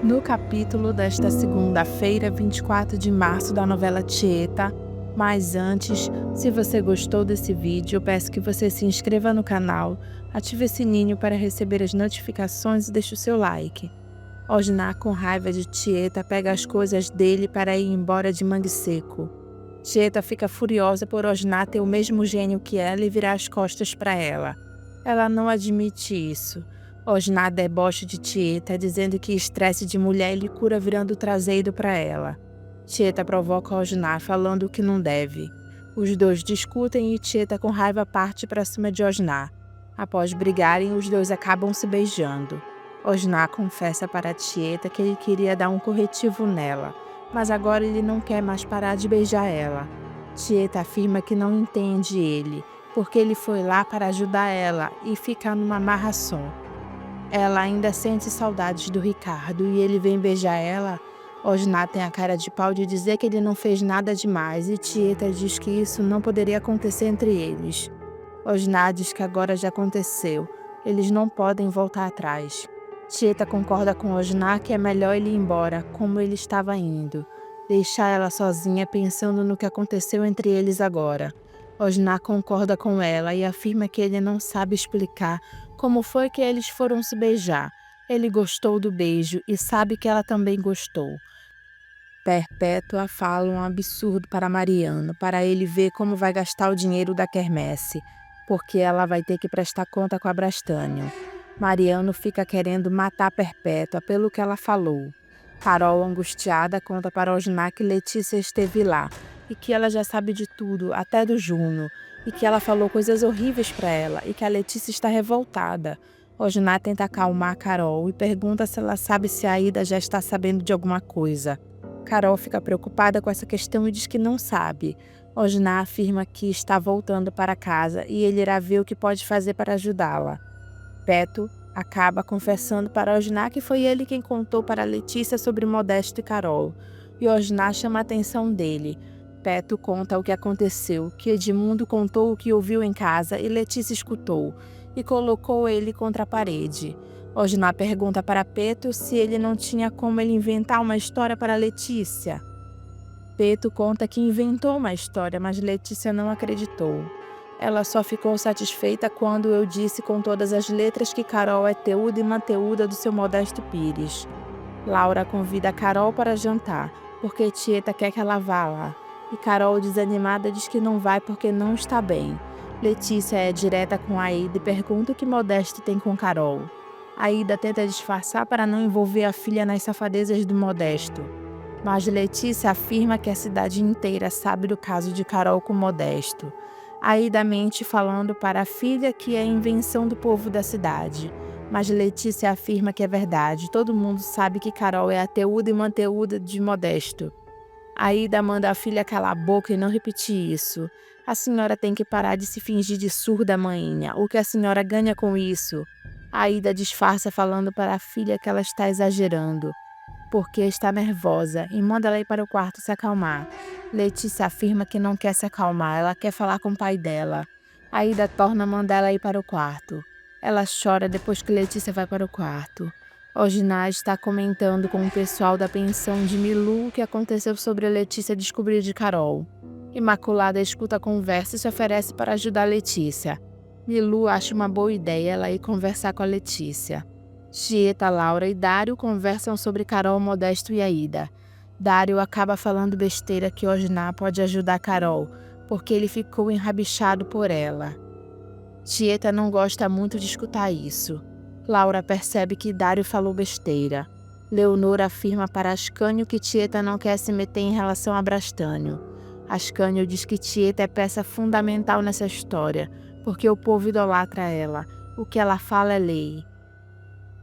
No capítulo desta segunda-feira, 24 de março, da novela Tieta. Mas antes, se você gostou desse vídeo, eu peço que você se inscreva no canal, ative o sininho para receber as notificações e deixe o seu like. Osná, com raiva de Tieta, pega as coisas dele para ir embora de Mangue Seco. Tieta fica furiosa por Osná ter o mesmo gênio que ela e virar as costas para ela. Ela não admite isso. Osná debocha de Tieta, dizendo que estresse de mulher lhe cura virando o traseiro para ela. Tieta provoca Osná, falando o que não deve. Os dois discutem e Tieta, com raiva, parte para cima de Osná. Após brigarem, os dois acabam se beijando. Osná confessa para Tieta que ele queria dar um corretivo nela, mas agora ele não quer mais parar de beijar ela. Tieta afirma que não entende ele, porque ele foi lá para ajudar ela e fica numa amarração. Ela ainda sente saudades do Ricardo e ele vem beijar ela. Osná tem a cara de pau de dizer que ele não fez nada demais e Tieta diz que isso não poderia acontecer entre eles. Osná diz que agora já aconteceu, eles não podem voltar atrás. Tieta concorda com Osná que é melhor ele ir embora, como ele estava indo. Deixar ela sozinha pensando no que aconteceu entre eles agora. Osná concorda com ela e afirma que ele não sabe explicar como foi que eles foram se beijar. Ele gostou do beijo e sabe que ela também gostou. Perpétua fala um absurdo para Mariano, para ele ver como vai gastar o dinheiro da quermesse, porque ela vai ter que prestar conta com a Brastânio. Mariano fica querendo matar Perpétua pelo que ela falou. Carol, angustiada, conta para Osná que Letícia esteve lá e que ela já sabe de tudo, até do Juno, e que ela falou coisas horríveis para ela e que a Letícia está revoltada. Osná tenta acalmar Carol e pergunta se ela sabe se a Ida já está sabendo de alguma coisa. Carol fica preocupada com essa questão e diz que não sabe. Osná afirma que está voltando para casa e ele irá ver o que pode fazer para ajudá-la. Peto acaba confessando para Osná que foi ele quem contou para Letícia sobre Modesto e Carol. E Osná chama a atenção dele. Peto conta o que aconteceu, que Edmundo contou o que ouviu em casa e Letícia escutou, e colocou ele contra a parede. Osná pergunta para Peto se ele não tinha como ele inventar uma história para Letícia. Peto conta que inventou uma história, mas Letícia não acreditou. Ela só ficou satisfeita quando eu disse com todas as letras que Carol é Teuda e Mateuda do seu Modesto Pires. Laura convida Carol para jantar, porque Tieta quer que ela vá lá. E Carol, desanimada, diz que não vai porque não está bem. Letícia é direta com Aida e pergunta o que Modesto tem com Carol. Aida tenta disfarçar para não envolver a filha nas safadezas do Modesto. Mas Letícia afirma que a cidade inteira sabe do caso de Carol com Modesto. Aida mente falando para a filha que é invenção do povo da cidade. Mas Letícia afirma que é verdade, todo mundo sabe que Carol é a Teuda e Manteuda de Modesto. Aida manda a filha calar a boca e não repetir isso. A senhora tem que parar de se fingir de surda, mainha. O que a senhora ganha com isso? Aida disfarça falando para a filha que ela está exagerando, porque está nervosa, e manda ela ir para o quarto se acalmar. Letícia afirma que não quer se acalmar, ela quer falar com o pai dela. Aida torna a mandar ela ir para o quarto. Ela chora depois que Letícia vai para o quarto. Osná está comentando com o pessoal da pensão de Milu o que aconteceu sobre Letícia descobrir de Carol. Imaculada escuta a conversa e se oferece para ajudar Letícia. Milu acha uma boa ideia ela ir conversar com a Letícia. Tieta, Laura e Dário conversam sobre Carol, Modesto e Aida. Dário acaba falando besteira que Osná pode ajudar Carol, porque ele ficou enrabixado por ela. Tieta não gosta muito de escutar isso. Laura percebe que Dário falou besteira. Leonor afirma para Ascânio que Tieta não quer se meter em relação a Brastânio. Ascânio diz que Tieta é peça fundamental nessa história, porque o povo idolatra ela. O que ela fala é lei.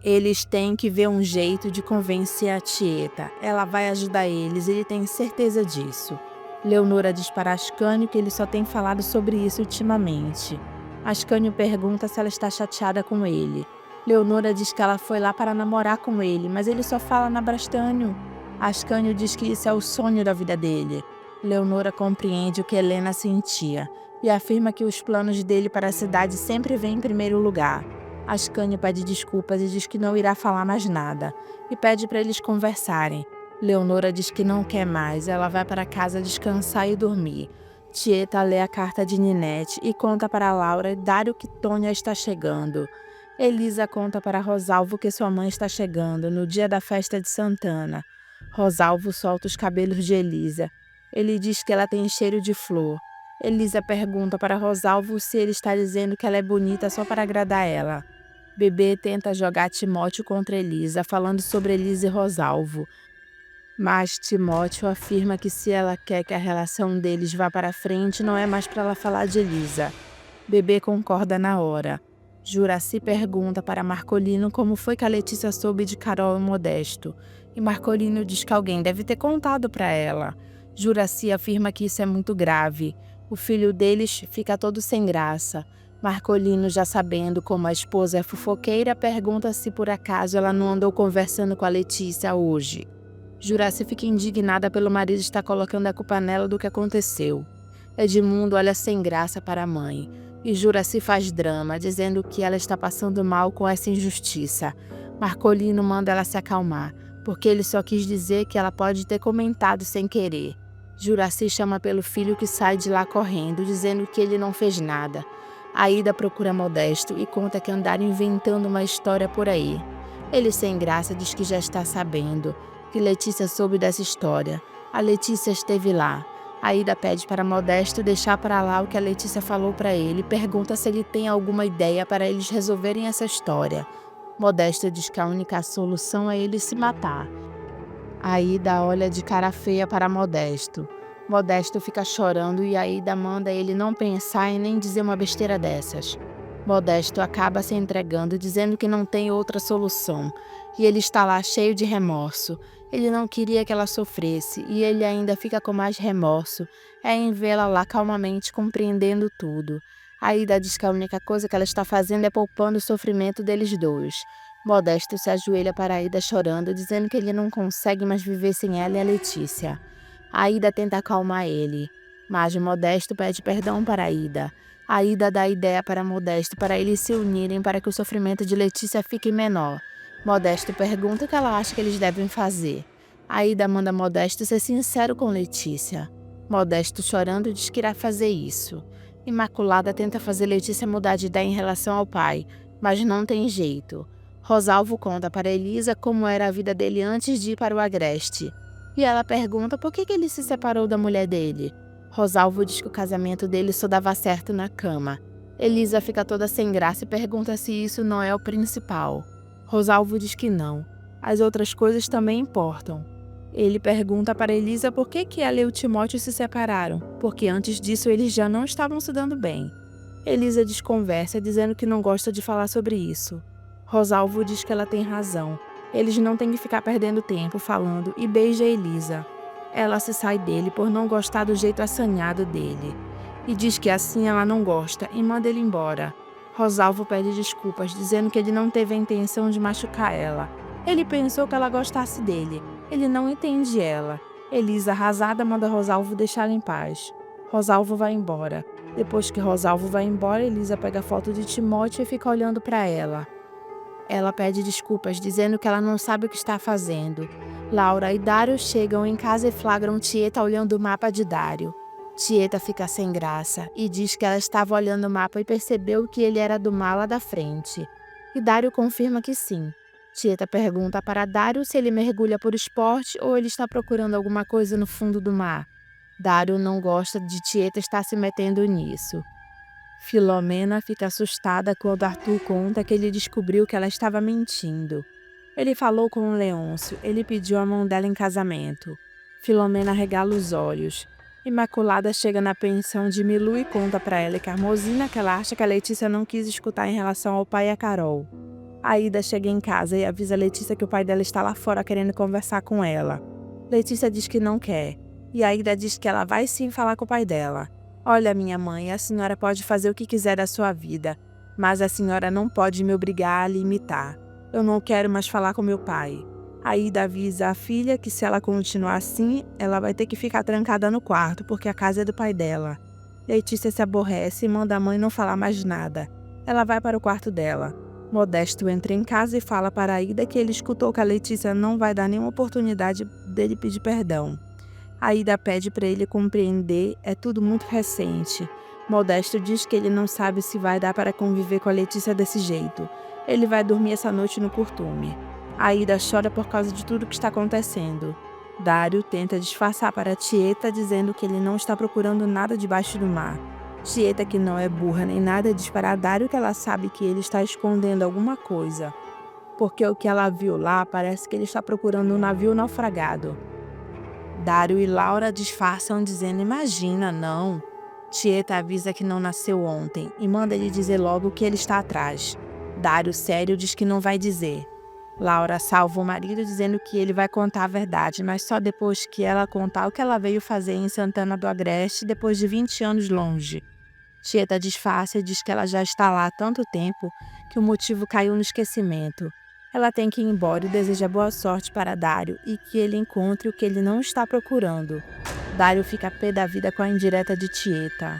Eles têm que ver um jeito de convencer a Tieta. Ela vai ajudar eles, ele tem certeza disso. Leonora diz para Ascânio que ele só tem falado sobre isso ultimamente. Ascânio pergunta se ela está chateada com ele. Leonora diz que ela foi lá para namorar com ele, mas ele só fala na Brastânio. Ascânio diz que isso é o sonho da vida dele. Leonora compreende o que Helena sentia e afirma que os planos dele para a cidade sempre vêm em primeiro lugar. Ascânio pede desculpas e diz que não irá falar mais nada, e pede para eles conversarem. Leonora diz que não quer mais, ela vai para casa descansar e dormir. Tieta lê a carta de Ninete e conta para Laura e Dário que Tônia está chegando. Elisa conta para Rosalvo que sua mãe está chegando no dia da festa de Santana. Rosalvo solta os cabelos de Elisa. Ele diz que ela tem cheiro de flor. Elisa pergunta para Rosalvo se ele está dizendo que ela é bonita só para agradar ela. Bebê tenta jogar Timóteo contra Elisa, falando sobre Elisa e Rosalvo. Mas Timóteo afirma que se ela quer que a relação deles vá para frente, não é mais para ela falar de Elisa. Bebê concorda na hora. Juraci pergunta para Marcolino como foi que a Letícia soube de Carol e Modesto. E Marcolino diz que alguém deve ter contado para ela. Juraci afirma que isso é muito grave. O filho deles fica todo sem graça. Marcolino, já sabendo como a esposa é fofoqueira, pergunta se por acaso ela não andou conversando com a Letícia hoje. Juraci fica indignada pelo marido estar colocando a culpa nela do que aconteceu. Edmundo olha sem graça para a mãe. E Juraci faz drama, dizendo que ela está passando mal com essa injustiça. Marcolino manda ela se acalmar, porque ele só quis dizer que ela pode ter comentado sem querer. Juraci chama pelo filho que sai de lá correndo, dizendo que ele não fez nada. Aida procura Modesto e conta que andaram inventando uma história por aí. Ele sem graça diz que já está sabendo, que Letícia soube dessa história. A Letícia esteve lá. Aida pede para Modesto deixar para lá o que a Letícia falou para ele e pergunta se ele tem alguma ideia para eles resolverem essa história. Modesto diz que a única solução é ele se matar. Aida olha de cara feia para Modesto. Modesto fica chorando e Aida manda ele não pensar e nem dizer uma besteira dessas. Modesto acaba se entregando, dizendo que não tem outra solução, e ele está lá cheio de remorso. Ele não queria que ela sofresse, e ele ainda fica com mais remorso em vê-la lá calmamente compreendendo tudo. Aida diz que a única coisa que ela está fazendo é poupando o sofrimento deles dois. Modesto se ajoelha para Aida chorando, dizendo que ele não consegue mais viver sem ela e a Letícia. Aida tenta acalmar ele, mas Modesto pede perdão para Aida. Aida dá ideia para Modesto para eles se unirem para que o sofrimento de Letícia fique menor. Modesto pergunta o que ela acha que eles devem fazer. Aida manda Modesto ser sincero com Letícia. Modesto, chorando, diz que irá fazer isso. Imaculada tenta fazer Letícia mudar de ideia em relação ao pai, mas não tem jeito. Rosalvo conta para Elisa como era a vida dele antes de ir para o Agreste. E ela pergunta por que ele se separou da mulher dele. Rosalvo diz que o casamento dele só dava certo na cama. Elisa fica toda sem graça e pergunta se isso não é o principal. Rosalvo diz que não. As outras coisas também importam. Ele pergunta para Elisa por que ela e o Timóteo se separaram, porque antes disso eles já não estavam se dando bem. Elisa desconversa, dizendo que não gosta de falar sobre isso. Rosalvo diz que ela tem razão. Eles não têm que ficar perdendo tempo falando e beija Elisa. Ela se sai dele por não gostar do jeito assanhado dele. E diz que assim ela não gosta e manda ele embora. Rosalvo pede desculpas, dizendo que ele não teve a intenção de machucar ela. Ele pensou que ela gostasse dele. Ele não entende ela. Elisa, arrasada, manda Rosalvo deixá-la em paz. Rosalvo vai embora. Depois que Rosalvo vai embora, Elisa pega a foto de Timóteo e fica olhando para ela. Ela pede desculpas, dizendo que ela não sabe o que está fazendo. Laura e Dário chegam em casa e flagram Tieta olhando o mapa de Dário. Tieta fica sem graça e diz que ela estava olhando o mapa e percebeu que ele era do mar lá da frente. E Dário confirma que sim. Tieta pergunta para Dário se ele mergulha por esporte ou ele está procurando alguma coisa no fundo do mar. Dário não gosta de Tieta estar se metendo nisso. Filomena fica assustada quando Arthur conta que ele descobriu que ela estava mentindo. Ele falou com o Leôncio, ele pediu a mão dela em casamento. Filomena regala os olhos. Imaculada chega na pensão de Milu e conta para ela e Carmosina que ela acha que a Letícia não quis escutar em relação ao pai e a Carol. Aida chega em casa e avisa a Letícia que o pai dela está lá fora querendo conversar com ela. Letícia diz que não quer, e Aida diz que ela vai sim falar com o pai dela. Olha, minha mãe, a senhora pode fazer o que quiser da sua vida, mas a senhora não pode me obrigar a lhe imitar. Eu não quero mais falar com meu pai. Aida avisa a filha que se ela continuar assim, ela vai ter que ficar trancada no quarto, porque a casa é do pai dela. Letícia se aborrece e manda a mãe não falar mais nada. Ela vai para o quarto dela. Modesto entra em casa e fala para Aida que ele escutou que a Letícia não vai dar nenhuma oportunidade dele pedir perdão. Aida pede para ele compreender, é tudo muito recente. Modesto diz que ele não sabe se vai dar para conviver com a Letícia desse jeito. Ele vai dormir essa noite no curtume. Aida chora por causa de tudo que está acontecendo. Dário tenta disfarçar para Tieta dizendo que ele não está procurando nada debaixo do mar. Tieta, que não é burra nem nada, diz para Dário que ela sabe que ele está escondendo alguma coisa, porque o que ela viu lá parece que ele está procurando um navio naufragado. Dário e Laura disfarçam dizendo imagina, não. Tieta avisa que não nasceu ontem e manda ele dizer logo que ele está atrás. Dário, sério, diz que não vai dizer. Laura salva o marido dizendo que ele vai contar a verdade, mas só depois que ela contar o que ela veio fazer em Santana do Agreste depois de 20 anos longe. Tieta disfarça e diz que ela já está lá há tanto tempo que o motivo caiu no esquecimento. Ela tem que ir embora e deseja boa sorte para Dário e que ele encontre o que ele não está procurando. Dário fica pé da vida com a indireta de Tieta.